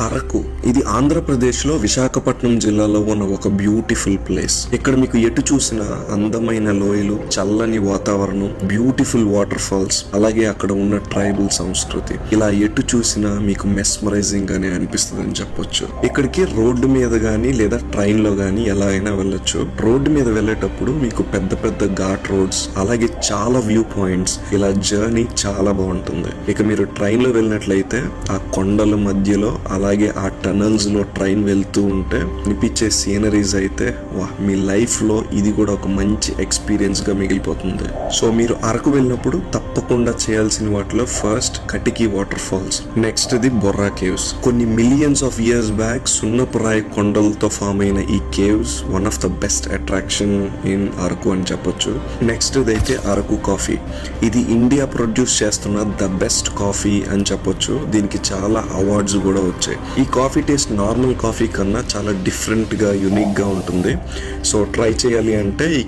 అరకు. ఇది ఆంధ్రప్రదేశ్ లో విశాఖపట్నం జిల్లాలో ఉన్న ఒక బ్యూటిఫుల్ ప్లేస్. ఇక్కడ మీకు ఎటు చూసిన అందమైన లోయలు, చల్లని వాతావరణం, బ్యూటిఫుల్ వాటర్ ఫాల్స్, అలాగే అక్కడ ఉన్న ట్రైబల్ సంస్కృతి, ఇలా ఎటు చూసినా మీకు మెస్మరైజింగ్ గానే అనిపిస్తుంది అని చెప్పొచ్చు. ఇక్కడికి రోడ్డు మీద గానీ లేదా ట్రైన్ లో గానీ ఎలా అయినా వెళ్ళొచ్చు. రోడ్డు మీద వెళ్ళేటప్పుడు మీకు పెద్ద పెద్ద ఘాట్ రోడ్స్, అలాగే చాలా వ్యూ పాయింట్స్, ఇలా జర్నీ చాలా బాగుంటుంది. ఇక మీరు ట్రైన్ లో వెళ్ళినట్లయితే ఆ కొండల మధ్యలో, అలాగే ఆ టనల్స్ లో ట్రైన్ వెళ్తూ ఉంటే అనిపించే సీనరీస్ అయితే వా, మీ లైఫ్ లో ఇది కూడా ఒక మంచి ఎక్స్పీరియన్స్ గా మిగిలిపోతుంది. సో మీరు అరకు వెళ్ళినప్పుడు తప్పకుండా చేయాల్సిన వాటిలో first Katiki waterfalls, next the Borra caves. కొన్ని మిలియన్స్ ఆఫ్ ఇయర్స్ బ్యాక్ సున్నపురాయి కొండలతో ఫామ్ అయిన ఈ caves one of the best attraction in Araku అని చెప్పొచ్చు. నెక్స్ట్ అయితే అరకు కాఫీ. ఇది ఇండియా ప్రొడ్యూస్ చేస్తున్న ద బెస్ట్ కాఫీ అని చెప్పొచ్చు. దీనికి చాలా అవార్డ్స్ కూడా వచ్చాయి. ఈ కాఫీ టేస్ట్ నార్మల్ కాఫీ కన్నా చాలా డిఫరెంట్ గా, యూనిక్ గా ఉంటుంది. సో ట్రై చేయాలి అంటే ఈ